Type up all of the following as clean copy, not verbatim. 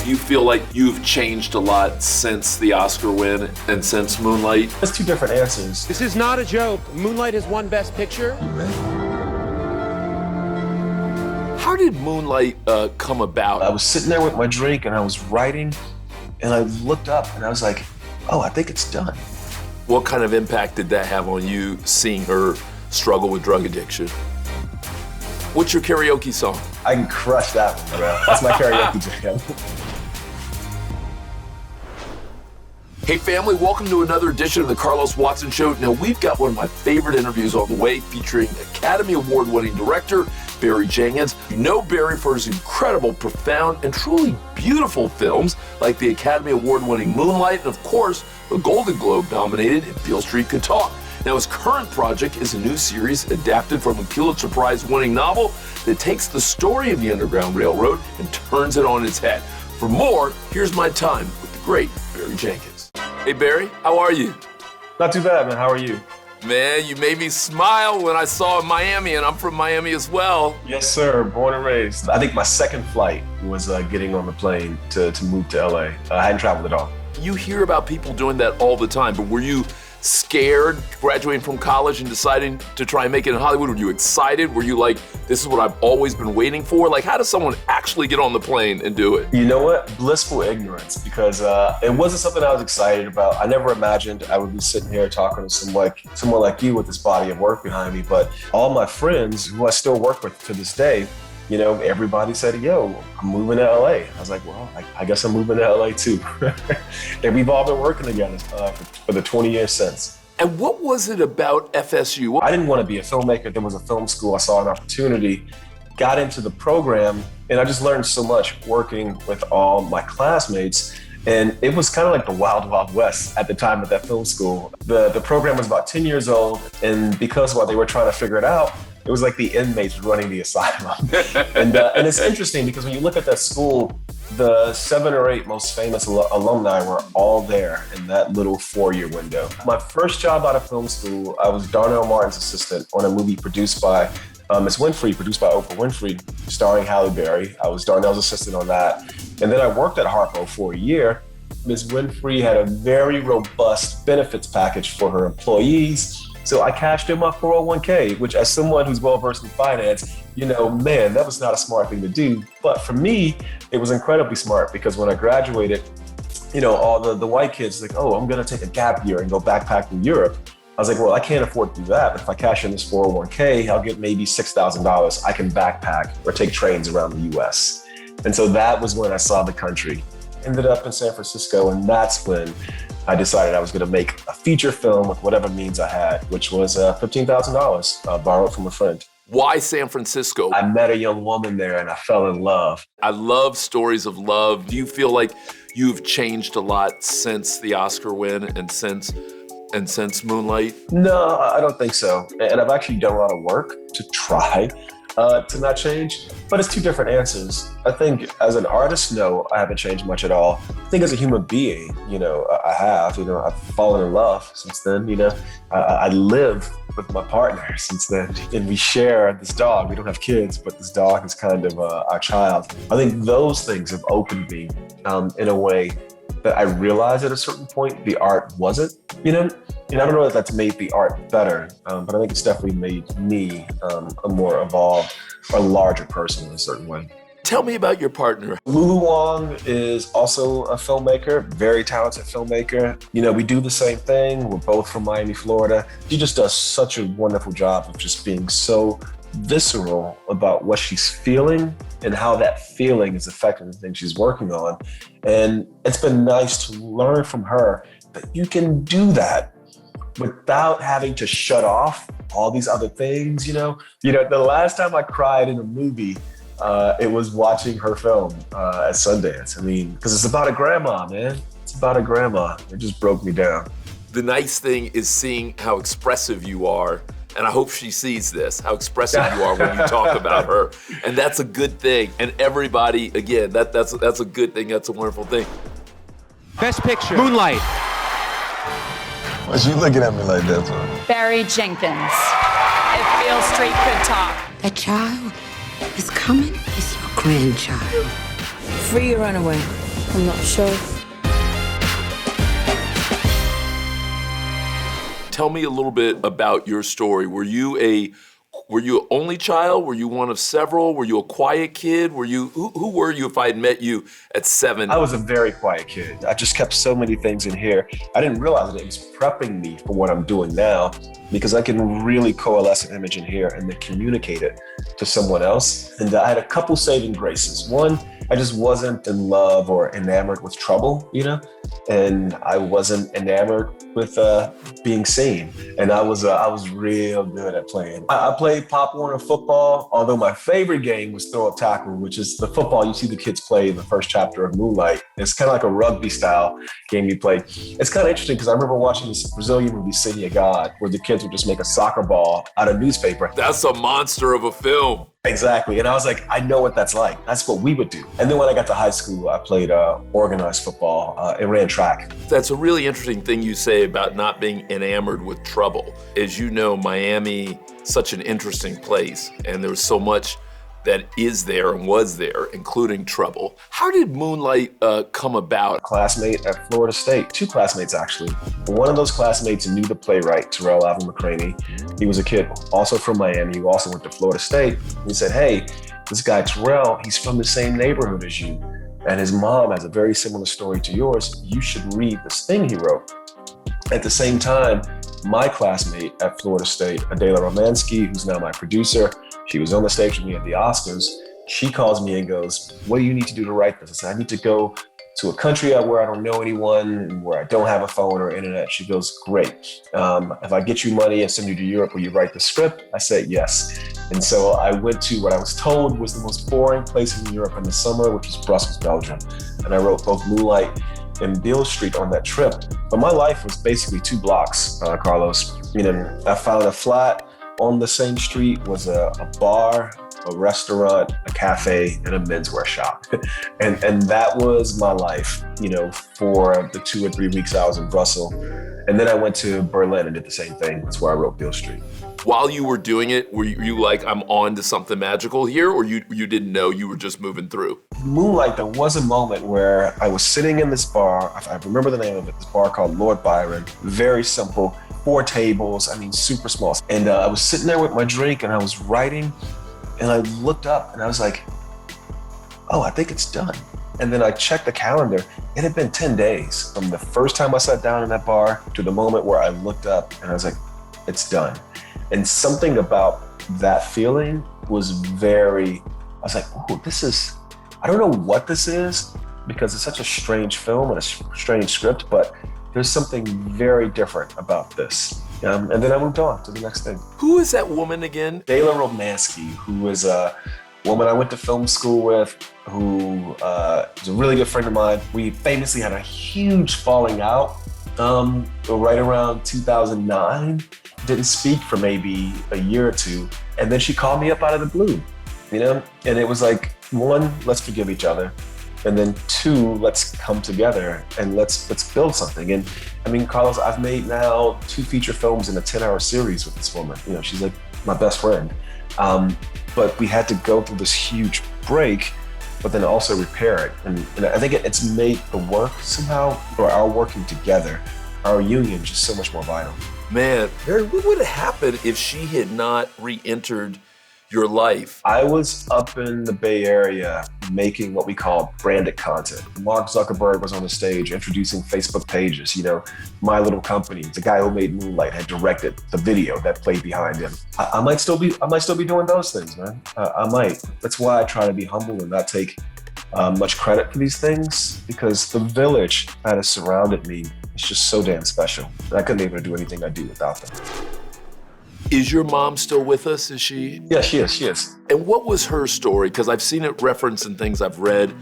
You feel like you've changed a lot since the Oscar win and since Moonlight? There's two different answers. This is not a joke. Moonlight has won Best Picture. How did Moonlight come about? I was sitting there with my drink and I was writing, and I looked up and I was like, oh, I think it's done. What kind of impact did that have on you, seeing her struggle with drug addiction? What's your karaoke song? I can crush that one, bro. That's my karaoke jam. Hey family, welcome to another edition of the Carlos Watson Show. Now we've got one of my favorite interviews on the way featuring Academy Award-winning director Barry Jenkins. You know Barry for his incredible, profound, and truly beautiful films like the Academy Award-winning Moonlight and of course the Golden Globe-nominated Beale Street Could Talk. Now his current project is a new series adapted from a Pulitzer Prize-winning novel that takes the story of the Underground Railroad and turns it on its head. For more, here's my time with the great Barry Jenkins. Hey Barry, how are you? Not too bad, man. How are you? Man, you made me smile when I saw Miami, and I'm from Miami as well. Yes, sir. Born and raised. I think my second flight was getting on the plane to move to LA. I hadn't traveled at all. You hear about people doing that all the time, but were you scared graduating from college and deciding to try and make it in Hollywood? Were you excited? Were you like, this is what I've always been waiting for? Like, how does someone actually get on the plane and do it? You know what? Blissful ignorance, because it wasn't something I was excited about. I never imagined I would be sitting here talking to someone like you with this body of work behind me. But all my friends who I still work with to this day, you know, everybody said, yo, I'm moving to LA. I was like, well, I guess I'm moving to LA too. And we've all been working together for the 20 years since. And what was it about FSU? I didn't want to be a filmmaker. There was a film school. I saw an opportunity, got into the program, and I just learned so much working with all my classmates. And it was kind of like the wild, wild west at the time at that film school. The program was about 10 years old, and because while they were trying to figure it out, it was like the inmates running the asylum. And it's interesting because when you look at that school, the 7 or 8 most famous alumni were all there in that little 4-year window. My first job out of film school, I was Darnell Martin's assistant on a movie produced by Miss Winfrey, produced by Oprah Winfrey, starring Halle Berry. I was Darnell's assistant on that. And then I worked at Harpo for a year. Ms. Winfrey had a very robust benefits package for her employees. So I cashed in my 401k, which as someone who's well-versed in finance, you know, man, that was not a smart thing to do. But for me, it was incredibly smart because when I graduated, you know, all the white kids like, oh, I'm gonna take a gap year and go backpack in Europe. I was like, well, I can't afford to do that. But if I cash in this 401k, I'll get maybe $6,000. I can backpack or take trains around the US. And so that was when I saw the country. Ended up in San Francisco, and that's when I decided I was going to make a feature film with whatever means I had, which was $15,000 borrowed from a friend. Why San Francisco? I met a young woman there and I fell in love. I love stories of love. Do you feel like you've changed a lot since the Oscar win and since Moonlight? No, I don't think so. And I've actually done a lot of work to try to not change, but it's two different answers. I think as an artist, no, I haven't changed much at all. I think as a human being, you know, I have, you know, I've fallen in love since then, you know. I live with my partner since then, and we share this dog. We don't have kids, but this dog is kind of our child. I think those things have opened me in a way that I realized at a certain point the art wasn't, you know? And I don't know if that's made the art better, but I think it's definitely made me a more evolved or larger person in a certain way. Tell me about your partner. Lulu Wong is also a filmmaker, very talented filmmaker. You know, we do the same thing. We're both from Miami, Florida. She just does such a wonderful job of just being so visceral about what she's feeling and how that feeling is affecting the thing she's working on. And it's been nice to learn from her that you can do that without having to shut off all these other things, you know? You know, the last time I cried in a movie, it was watching her film at Sundance. I mean, because it's about a grandma, man. It's about a grandma. It just broke me down. The nice thing is seeing how expressive you are, and I hope she sees this, how expressive you are when you talk about her. And that's a good thing. And everybody, again, that's a good thing. That's a wonderful thing. Best Picture, Moonlight. What you looking at me like that for? Barry Jenkins. If Beale Street Could Talk. That child is coming is your grandchild. Free or run away? I'm not sure. Tell me a little bit about your story. Were you an only child? Were you one of several? Were you a quiet kid? Who were you if I had met you at 7? I was a very quiet kid. I just kept so many things in here. I didn't realize that it was prepping me for what I'm doing now, because I can really coalesce an image in here and then communicate it to someone else. And I had a couple saving graces. One, I just wasn't in love or enamored with trouble, you know? And I wasn't enamored with being seen. And I was real good at playing. I played Pop Warner football, although my favorite game was throw up tackle, which is the football you see the kids play in the first chapter of Moonlight. It's kind of like a rugby style game you play. It's kind of interesting because I remember watching this Brazilian movie, City of God, where the kids would just make a soccer ball out of newspaper. That's a monster of a film. Exactly. And I was like, I know what that's like. That's what we would do. And then when I got to high school, I played organized football and ran track. That's a really interesting thing you say about not being enamored with trouble. As you know, Miami, such an interesting place, and there was so much that is there and was there, including trouble. How did Moonlight come about? Classmate at Florida State, 2 classmates actually. One of those classmates knew the playwright, Terrell Alvin McCraney. He was a kid also from Miami who also went to Florida State. He said, hey, this guy Terrell, he's from the same neighborhood as you. And his mom has a very similar story to yours. You should read this thing he wrote. At the same time, my classmate at Florida State, Adela Romansky, who's now my producer, she was on the stage with me at the Oscars. She calls me and goes, what do you need to do to write this? I said, I need to go to a country where I don't know anyone and where I don't have a phone or internet. She goes, great. If I get you money and send you to Europe, will you write the script? I said, yes. And so I went to what I was told was the most boring place in Europe in the summer, which was Brussels, Belgium. And I wrote both Moonlight and Beale Street on that trip. But my life was basically 2 blocks, Carlos. You know, I found a flat on the same street, was a bar, a restaurant, a cafe, and a menswear shop. and that was my life, you know, for the 2 or 3 weeks I was in Brussels. And then I went to Berlin and did the same thing. That's where I wrote Beale Street. While you were doing it, were you like, I'm on to something magical here, or you didn't know, you were just moving through? Moonlight, there was a moment where I was sitting in this bar, I remember the name of it, this bar called Lord Byron, very simple, 4 tables, I mean, super small. And I was sitting there with my drink and I was writing, and I looked up and I was like, oh, I think it's done. And then I checked the calendar. It had been 10 days from the first time I sat down in that bar to the moment where I looked up and I was like, it's done. And something about that feeling was I was like, oh, I don't know what this is, because it's such a strange film and a strange script, but there's something very different about this. And then I moved on to the next thing. Who is that woman again? Adela Romansky, who is a woman I went to film school with, who is a really good friend of mine. We famously had a huge falling out right around 2009. Didn't speak for maybe a year or 2. And then she called me up out of the blue, you know? And it was like, 1, let's forgive each other. And then 2, let's come together and let's build something. And I mean, Carlos, I've made now 2 feature films in a 10-hour series with this woman. You know, she's like my best friend. But we had to go through this huge break, but then also repair it. And I think it's made the work somehow, or our working together, our union, just so much more vital. Man, Barry, what would have happened if she had not re-entered your life? I was up in the Bay Area making what we call branded content. Mark Zuckerberg was on the stage introducing Facebook pages. You know, My Little Company, the guy who made Moonlight had directed the video that played behind him. I might still be doing those things, man. I might. That's why I try to be humble and not take much credit for these things, because the village that has surrounded me is just so damn special. I couldn't be able to do anything I do without them. Is your mom still with us? Is she? Yeah, she is. And what was her story? Because I've seen it referenced in things I've read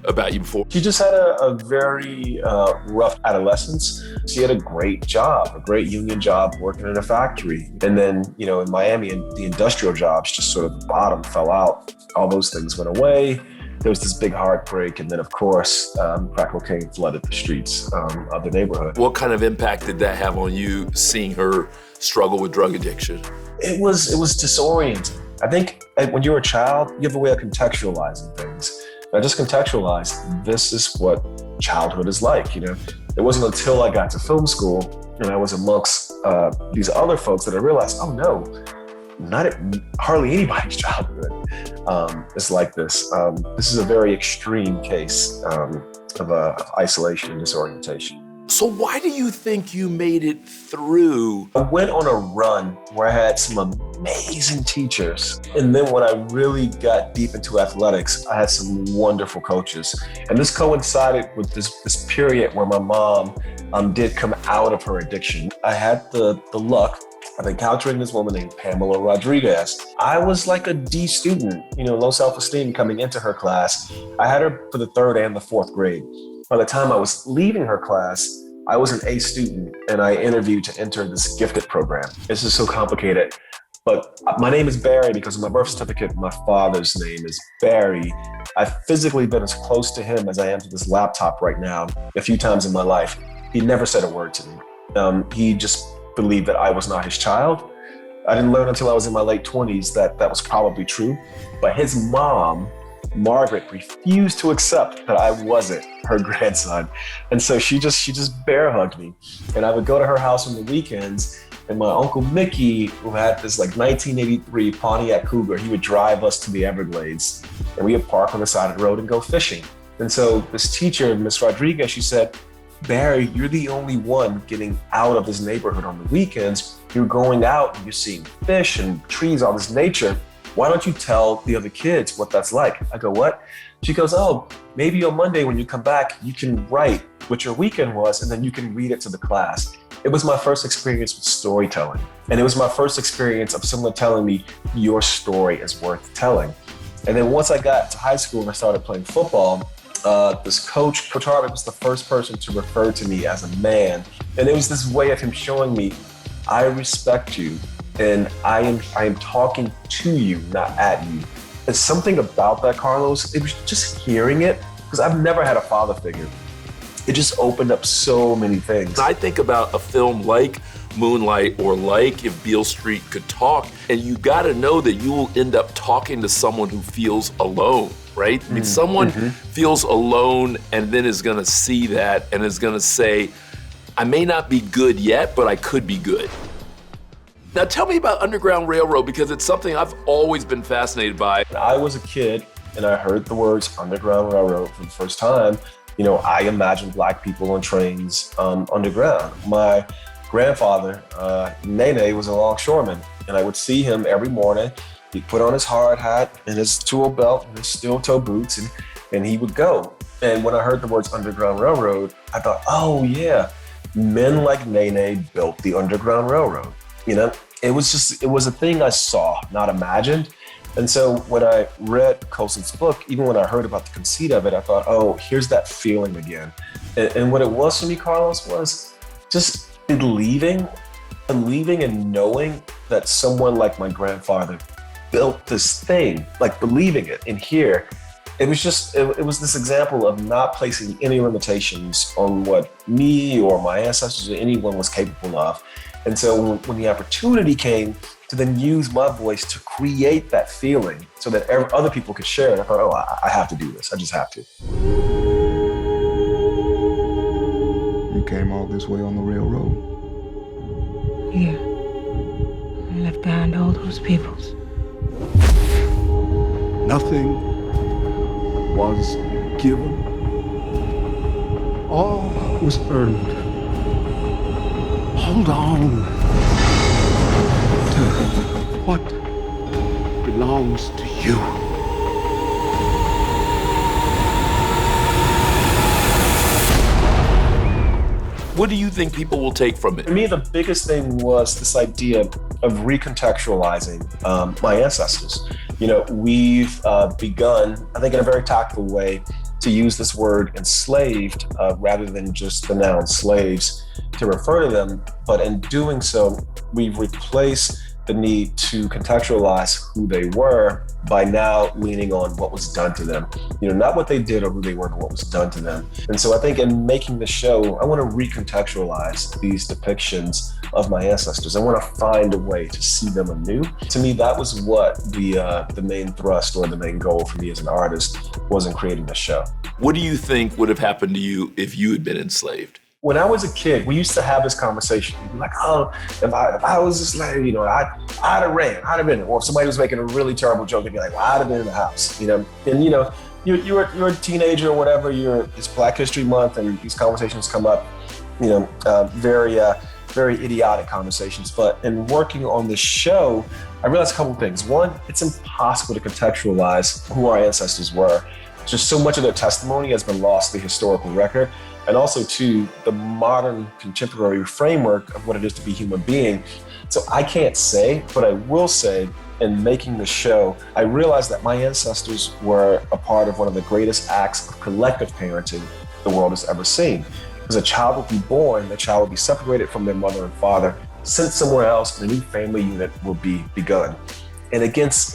about you before. She just had a very rough adolescence. She had a great job, a great union job working in a factory. And then, you know, in Miami, the industrial jobs just sort of the bottom fell out. All those things went away. There was this big heartbreak. And then, of course, crack cocaine flooded the streets of the neighborhood. What kind of impact did that have on you, seeing her struggle with drug addiction? It was disorienting. I think when you're a child, you have a way of contextualizing things. I just contextualized, this is what childhood is like. You know, it wasn't until I got to film school and I was amongst these other folks that I realized, oh no, hardly anybody's childhood is like this. This is a very extreme case of isolation and disorientation. So why do you think you made it through? I went on a run where I had some amazing teachers. And then when I really got deep into athletics, I had some wonderful coaches. And this coincided with this period where my mom did come out of her addiction. I had the luck of encountering this woman named Pamela Rodriguez. I was like a D student, low self-esteem coming into her class. I had her for the 3rd and the 4th grade. By the time I was leaving her class, I was an A student and I interviewed to enter this gifted program. This is so complicated, but my name is Barry because on my birth certificate, my father's name is Barry. I've physically been as close to him as I am to this laptop right now a few times in my life. He never said a word to me. He just believed that I was not his child. I didn't learn until I was in my late 20s that was probably true, but his mom, Margaret, refused to accept that I wasn't her grandson. And so she just bear hugged me. And I would go to her house on the weekends, and my Uncle Mickey, who had this 1983 Pontiac Cougar, he would drive us to the Everglades and we would park on the side of the road and go fishing. And so this teacher, Miss Rodriguez, she said, Barry, you're the only one getting out of this neighborhood on the weekends. You're going out and you're seeing fish and trees, all this nature. Why don't you tell the other kids what that's like? I go, what? She goes, oh, maybe on Monday when you come back, you can write what your weekend was and then you can read it to the class. It was my first experience with storytelling. And it was my first experience of someone telling me your story is worth telling. And then once I got to high school and I started playing football, this coach, Coach Harvey, was the first person to refer to me as a man. And it was this way of him showing me, I respect you. And I am talking to you, not at you. There's something about that, Carlos. It was just hearing it, because I've never had a father figure. It just opened up so many things. I think about a film like Moonlight or like If Beale Street Could Talk, and you gotta know that you will end up talking to someone who feels alone, right? I mean, someone feels alone and then is gonna see that and is gonna say, I may not be good yet, but I could be good. Now tell me about Underground Railroad, because it's something I've always been fascinated by. I was a kid and I heard the words Underground Railroad for the first time. I imagined Black people on trains underground. My grandfather, Nene, was a longshoreman, and I would see him every morning. He'd put on his hard hat and his tool belt and his steel toe boots, and he would go. And when I heard the words Underground Railroad, I thought, oh yeah, men like Nene built the Underground Railroad. It was a thing I saw, not imagined. And so when I read Colson's book, even when I heard about the conceit of it, I thought, oh, here's that feeling again. And what it was for me, Carlos, was just believing and knowing that someone like my grandfather built this thing, like believing it. And here, it was this example of not placing any limitations on what me or my ancestors or anyone was capable of. And so when the opportunity came to then use my voice to create that feeling so that other people could share it, I thought, oh, I have to do this. I just have to. You came all this way on the railroad? Yeah. I left behind all those peoples. Nothing was given. All was earned. Hold on to what belongs to you. What do you think people will take from it? For me, the biggest thing was this idea of recontextualizing my ancestors. We've begun, I think in a very tactful way, to use this word enslaved rather than just the noun slaves to refer to them. But in doing so, we've replaced the need to contextualize who they were by now leaning on what was done to them. Not what they did or who they were, but what was done to them. And so I think in making the show, I want to recontextualize these depictions of my ancestors. I want to find a way to see them anew. To me, that was what the main thrust or the main goal for me as an artist was in creating the show. What do you think would have happened to you if you had been enslaved? When I was a kid, we used to have this conversation. We'd be like, oh, if I was a slave, I'd have ran, I'd have been. Or if somebody was making a really terrible joke, they'd be like, well, I'd have been in the house, And you're a teenager or whatever. It's Black History Month, and these conversations come up. Very idiotic conversations. But in working on this show, I realized a couple of things. One, it's impossible to contextualize who our ancestors were. Just so much of their testimony has been lost to the historical record. And also, to the modern contemporary framework of what it is to be a human being. So I can't say, but I will say, in making the show, I realized that my ancestors were a part of one of the greatest acts of collective parenting the world has ever seen. Because a child would be born, the child would be separated from their mother and father, sent somewhere else, and a new family unit will be begun. And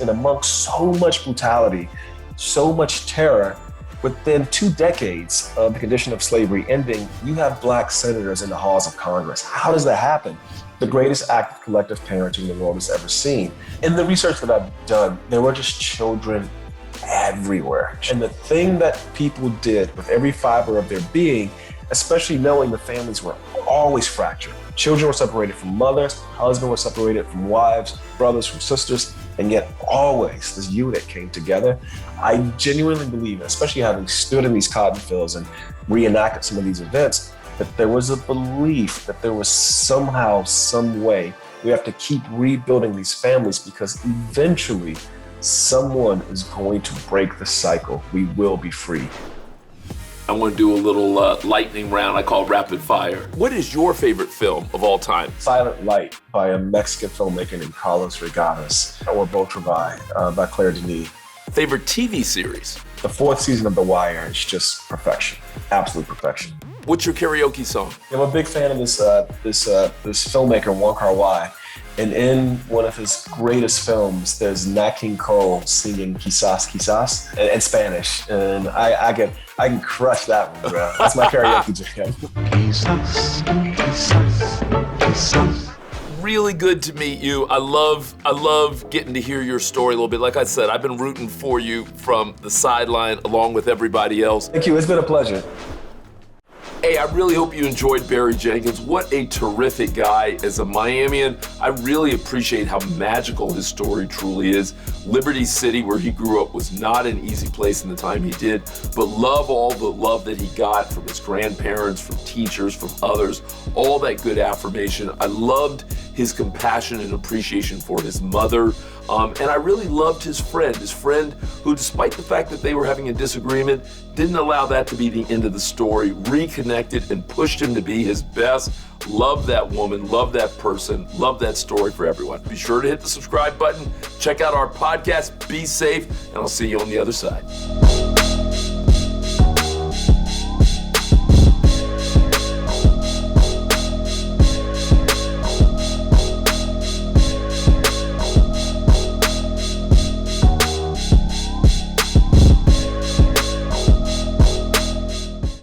amongst so much brutality, so much terror, within 2 decades of the condition of slavery ending, you have Black senators in the halls of Congress. How does that happen? The greatest act of collective parenting the world has ever seen. In the research that I've done, there were just children everywhere. And the thing that people did with every fiber of their being, especially knowing the families were always fractured. Children were separated from mothers, husbands were separated from wives, brothers from sisters, and yet always this unit came together. I genuinely believe, especially having stood in these cotton fields and reenacted some of these events, that there was a belief that there was somehow, some way, we have to keep rebuilding these families because eventually someone is going to break the cycle. We will be free. I want to do a little lightning round I call rapid fire. What is your favorite film of all time? Silent Light by a Mexican filmmaker named Carlos Regadas, or Beautrevis by Claire Denis. Favorite TV series? The 4th season of The Wire is just perfection, absolute perfection. What's your karaoke song? I'm a big fan of this filmmaker, Wong Kar-wai. And in one of his greatest films, there's Nat King Cole singing Quizás, Quizás in Spanish. And I can crush that one, bro. That's my karaoke jam. Quizás, quizás, quizás. Really good to meet you. I love getting to hear your story a little bit. Like I said, I've been rooting for you from the sideline along with everybody else. Thank you, it's been a pleasure. Hey, I really hope you enjoyed Barry Jenkins. What a terrific guy. As a Miamian, I really appreciate how magical his story truly is. Liberty City, where he grew up, was not an easy place in the time he did, but love all the love that he got from his grandparents, from teachers, from others, all that good affirmation. I loved his compassion and appreciation for his mother. And I really loved his friend who, despite the fact that they were having a disagreement, didn't allow that to be the end of the story, reconnected and pushed him to be his best. Love that woman, love that person, love that story for everyone. Be sure to hit the subscribe button, check out our podcast, be safe, and I'll see you on the other side.